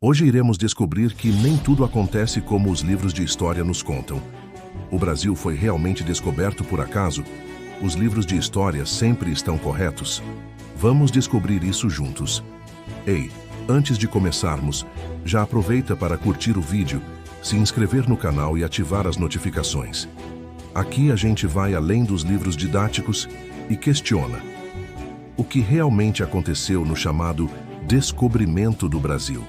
Hoje iremos descobrir que nem tudo acontece como os livros de história nos contam. O Brasil foi realmente descoberto por acaso? Os livros de história sempre estão corretos? Vamos descobrir isso juntos. Ei, antes de começarmos, já aproveita para curtir o vídeo, se inscrever no canal e ativar as notificações. Aqui a gente vai além dos livros didáticos e questiona: o que realmente aconteceu no chamado descobrimento do Brasil?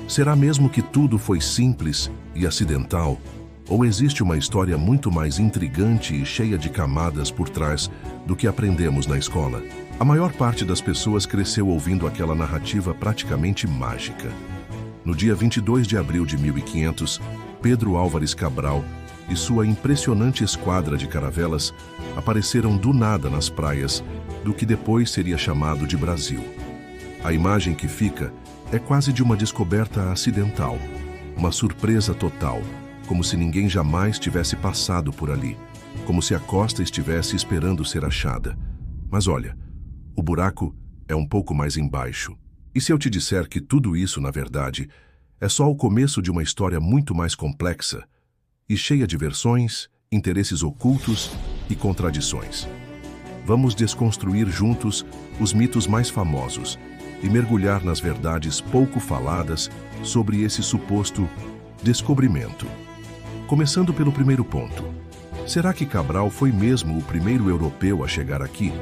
Será mesmo que tudo foi simples e acidental? Ou existe uma história muito mais intrigante e cheia de camadas por trás do que aprendemos na escola? A maior parte das pessoas cresceu ouvindo aquela narrativa praticamente mágica. No dia 22 de abril de 1500, Pedro Álvares Cabral e sua impressionante esquadra de caravelas apareceram do nada nas praias do que depois seria chamado de Brasil. A imagem que fica é quase de uma descoberta acidental, uma surpresa total, como se ninguém jamais tivesse passado por ali, como se a costa estivesse esperando ser achada. Mas olha, o buraco é um pouco mais embaixo. E se eu te disser que tudo isso, na verdade, é só o começo de uma história muito mais complexa e cheia de versões, interesses ocultos e contradições? Vamos desconstruir juntos os mitos mais famosos e mergulhar nas verdades pouco faladas sobre esse suposto descobrimento. Começando pelo primeiro ponto. Será que Cabral foi mesmo o primeiro europeu a chegar aqui?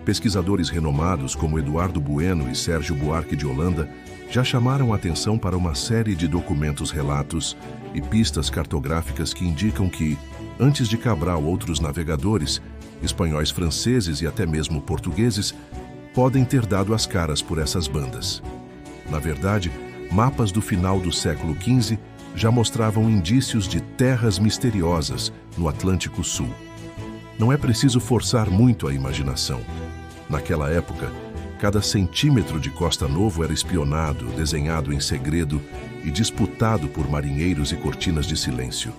Pesquisadores renomados como Eduardo Bueno e Sérgio Buarque de Holanda já chamaram a atenção para uma série de documentos, relatos e pistas cartográficas que indicam que, antes de Cabral, outros navegadores, espanhóis, franceses e até mesmo portugueses, podem ter dado as caras por essas bandas. Na verdade, mapas do final do século XV já mostravam indícios de terras misteriosas no Atlântico Sul. Não é preciso forçar muito a imaginação. Naquela época, cada centímetro de Costa Novo era espionado, desenhado em segredo e disputado por marinheiros e cortinas de silêncio.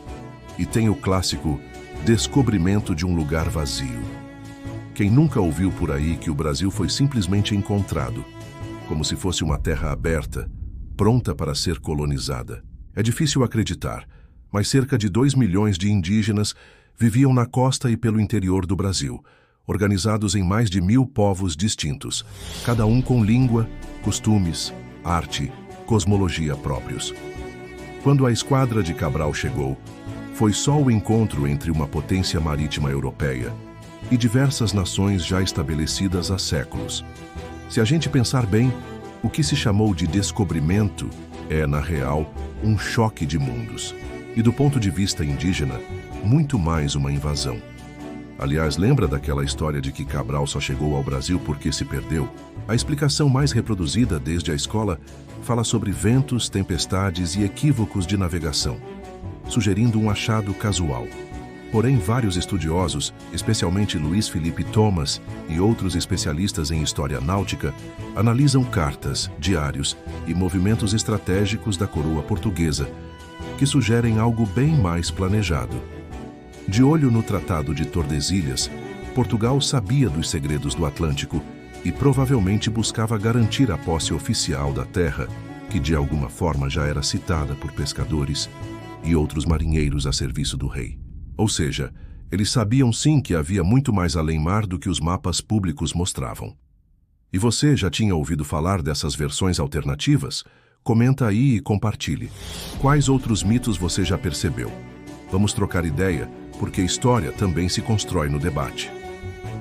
E tem o clássico descobrimento de um lugar vazio. Quem nunca ouviu por aí que o Brasil foi simplesmente encontrado, como se fosse uma terra aberta, pronta para ser colonizada? É difícil acreditar, mas cerca de 2 milhões de indígenas viviam na costa e pelo interior do Brasil, organizados em mais de 1000 povos distintos, cada um com língua, costumes, arte, cosmologia próprios. Quando a esquadra de Cabral chegou, foi só o encontro entre uma potência marítima europeia e diversas nações já estabelecidas há séculos. Se a gente pensar bem, o que se chamou de descobrimento é, na real, um choque de mundos. E do ponto de vista indígena, muito mais uma invasão. Aliás, lembra daquela história de que Cabral só chegou ao Brasil porque se perdeu? A explicação mais reproduzida desde a escola fala sobre ventos, tempestades e equívocos de navegação, sugerindo um achado casual. Porém, vários estudiosos, especialmente Luiz Felipe Thomas e outros especialistas em história náutica, analisam cartas, diários e movimentos estratégicos da coroa portuguesa, que sugerem algo bem mais planejado. De olho no Tratado de Tordesilhas, Portugal sabia dos segredos do Atlântico e provavelmente buscava garantir a posse oficial da terra, que de alguma forma já era citada por pescadores e outros marinheiros a serviço do rei. Ou seja, eles sabiam sim que havia muito mais além-mar do que os mapas públicos mostravam. E você já tinha ouvido falar dessas versões alternativas? Comenta aí e compartilhe. Quais outros mitos você já percebeu? Vamos trocar ideia, porque história também se constrói no debate.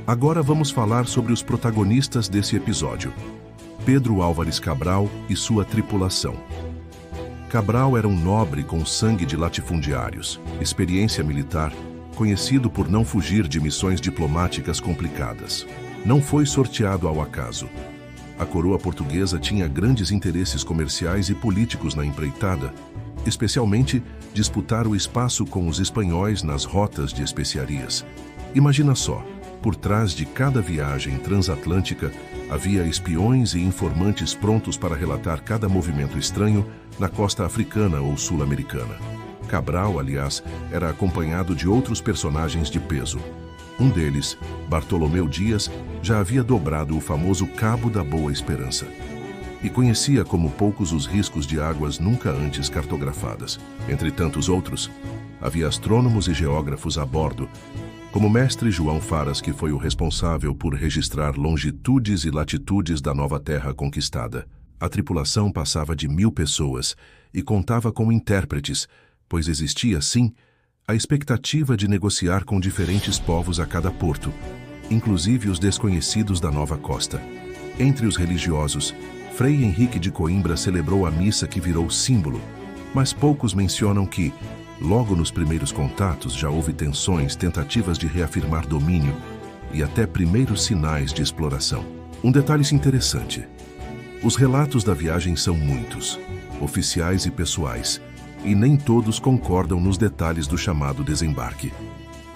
Agora vamos falar sobre os protagonistas desse episódio: Pedro Álvares Cabral e sua tripulação. Cabral era um nobre com sangue de latifundiários, experiência militar, conhecido por não fugir de missões diplomáticas complicadas. Não foi sorteado ao acaso. A coroa portuguesa tinha grandes interesses comerciais e políticos na empreitada, especialmente disputar o espaço com os espanhóis nas rotas de especiarias. Imagina só, por trás de cada viagem transatlântica havia espiões e informantes prontos para relatar cada movimento estranho na costa africana ou sul-americana. Cabral, aliás, era acompanhado de outros personagens de peso. Um deles, Bartolomeu Dias, já havia dobrado o famoso Cabo da Boa Esperança. e conhecia como poucos os riscos de águas nunca antes cartografadas. Entre tantos outros, havia astrônomos e geógrafos a bordo, como o mestre João Faras, que foi o responsável por registrar longitudes e latitudes da nova terra conquistada. A tripulação passava de 1000 pessoas e contava com intérpretes, pois existia, sim, a expectativa de negociar com diferentes povos a cada porto, inclusive os desconhecidos da nova costa. Entre os religiosos, Frei Henrique de Coimbra celebrou a missa que virou símbolo, mas poucos mencionam que, logo nos primeiros contatos, já houve tensões, tentativas de reafirmar domínio e até primeiros sinais de exploração. Um detalhe interessante: os relatos da viagem são muitos, oficiais e pessoais, e nem todos concordam nos detalhes do chamado desembarque.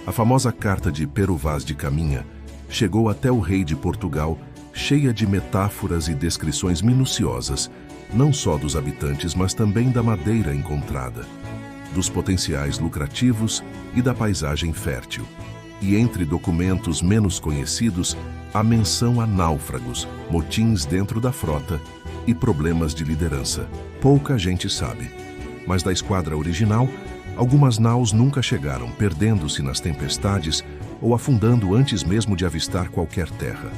A famosa carta de Pero Vaz de Caminha chegou até o rei de Portugal, cheia de metáforas e descrições minuciosas, não só dos habitantes, mas também da madeira encontrada, dos potenciais lucrativos e da paisagem fértil. E entre documentos menos conhecidos, há menção a náufragos, motins dentro da frota e problemas de liderança. Pouca gente sabe, mas da esquadra original, algumas naus nunca chegaram, perdendo-se nas tempestades ou afundando antes mesmo de avistar qualquer terra.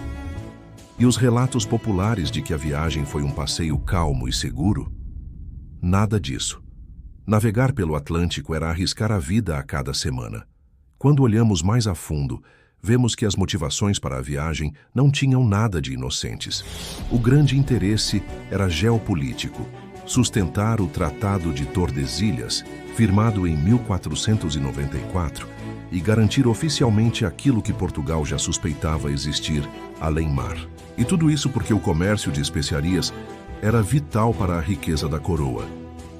E os relatos populares de que a viagem foi um passeio calmo e seguro? Nada disso. Navegar pelo Atlântico era arriscar a vida a cada semana. Quando olhamos mais a fundo, vemos que as motivações para a viagem não tinham nada de inocentes. O grande interesse era geopolítico: sustentar o Tratado de Tordesilhas, firmado em 1494, e garantir oficialmente aquilo que Portugal já suspeitava existir além-mar. E tudo isso porque o comércio de especiarias era vital para a riqueza da coroa.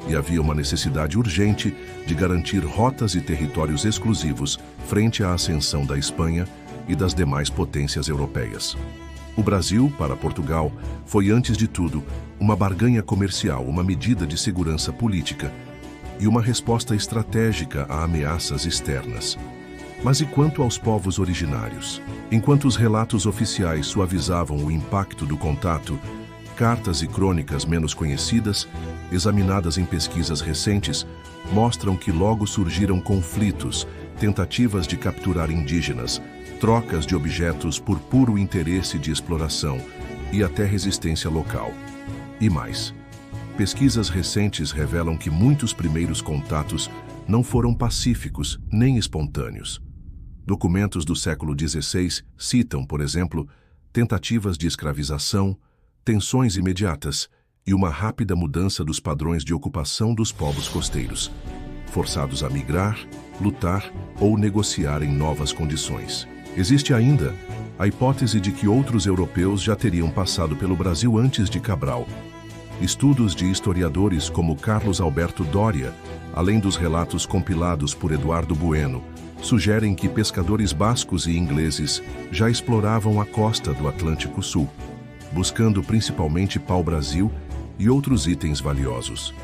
E havia uma necessidade urgente de garantir rotas e territórios exclusivos frente à ascensão da Espanha e das demais potências europeias. O Brasil, para Portugal, foi antes de tudo uma barganha comercial, uma medida de segurança política e uma resposta estratégica a ameaças externas. Mas e quanto aos povos originários? Enquanto os relatos oficiais suavizavam o impacto do contato, cartas e crônicas menos conhecidas, examinadas em pesquisas recentes, mostram que logo surgiram conflitos, tentativas de capturar indígenas, trocas de objetos por puro interesse de exploração e até resistência local. E mais, pesquisas recentes revelam que muitos primeiros contatos não foram pacíficos nem espontâneos. Documentos do século XVI citam, por exemplo, tentativas de escravização, tensões imediatas e uma rápida mudança dos padrões de ocupação dos povos costeiros, forçados a migrar, lutar ou negociar em novas condições. Existe ainda a hipótese de que outros europeus já teriam passado pelo Brasil antes de Cabral. Estudos de historiadores como Carlos Alberto Doria, além dos relatos compilados por Eduardo Bueno, sugerem que pescadores bascos e ingleses já exploravam a costa do Atlântico Sul, buscando principalmente pau-brasil e outros itens valiosos.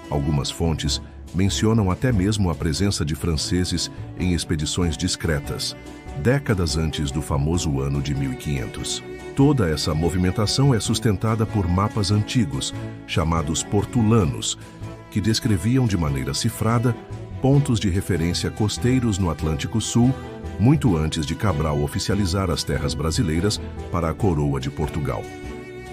Algumas fontes mencionam até mesmo a presença de franceses em expedições discretas, décadas antes do famoso ano de 1500. Toda essa movimentação é sustentada por mapas antigos, chamados portulanos, que descreviam de maneira cifrada pontos de referência costeiros no Atlântico Sul, muito antes de Cabral oficializar as terras brasileiras para a coroa de Portugal.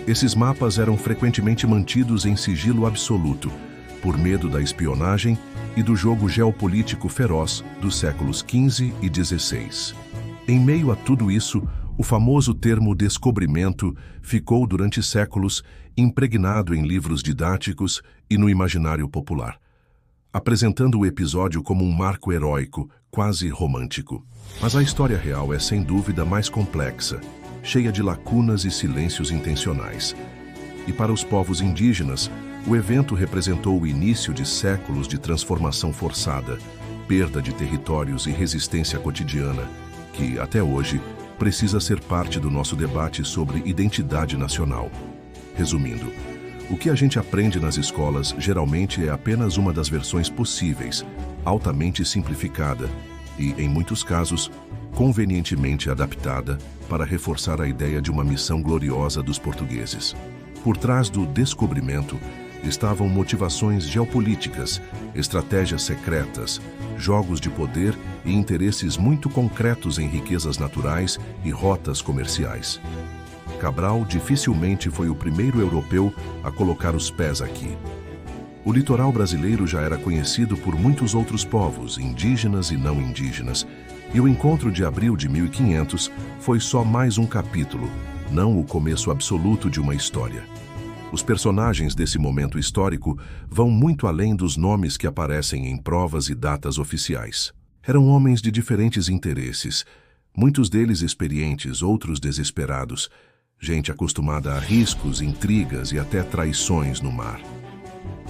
Esses mapas eram frequentemente mantidos em sigilo absoluto, por medo da espionagem e do jogo geopolítico feroz dos séculos XV e XVI. Em meio a tudo isso, o famoso termo descobrimento ficou durante séculos impregnado em livros didáticos e no imaginário popular, apresentando o episódio como um marco heróico, quase romântico. Mas a história real é sem dúvida mais complexa, cheia de lacunas e silêncios intencionais. E para os povos indígenas, o evento representou o início de séculos de transformação forçada, perda de territórios e resistência cotidiana, que, até hoje, precisa ser parte do nosso debate sobre identidade nacional. Resumindo, o que a gente aprende nas escolas geralmente é apenas uma das versões possíveis, altamente simplificada e, em muitos casos, convenientemente adaptada para reforçar a ideia de uma missão gloriosa dos portugueses. Por trás do descobrimento estavam motivações geopolíticas, estratégias secretas, jogos de poder e interesses muito concretos em riquezas naturais e rotas comerciais. Cabral dificilmente foi o primeiro europeu a colocar os pés aqui. O litoral brasileiro já era conhecido por muitos outros povos, indígenas e não indígenas, e o encontro de abril de 1500 foi só mais um capítulo, não o começo absoluto de uma história. Os personagens desse momento histórico vão muito além dos nomes que aparecem em provas e datas oficiais. Eram homens de diferentes interesses, muitos deles experientes, outros desesperados, gente acostumada a riscos, intrigas e até traições no mar.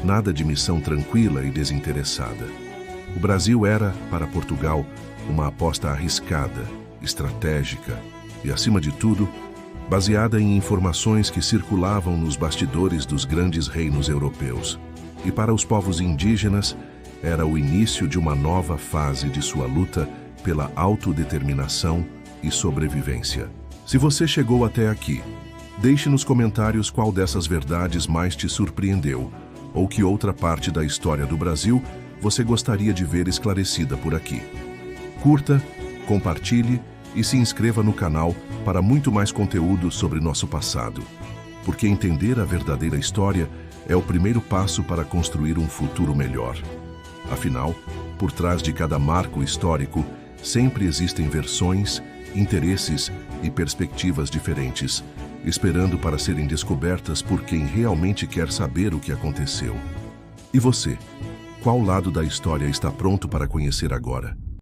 Nada de missão tranquila e desinteressada. O Brasil era, para Portugal, uma aposta arriscada, estratégica e, acima de tudo, baseada em informações que circulavam nos bastidores dos grandes reinos europeus. E para os povos indígenas, era o início de uma nova fase de sua luta pela autodeterminação e sobrevivência. Se você chegou até aqui, deixe nos comentários qual dessas verdades mais te surpreendeu, ou que outra parte da história do Brasil você gostaria de ver esclarecida por aqui. Curta, compartilhe e se inscreva no canal para muito mais conteúdo sobre nosso passado, porque entender a verdadeira história é o primeiro passo para construir um futuro melhor. Afinal, por trás de cada marco histórico, sempre existem versões, interesses e perspectivas diferentes, esperando para serem descobertas por quem realmente quer saber o que aconteceu. E você? Qual lado da história está pronto para conhecer agora?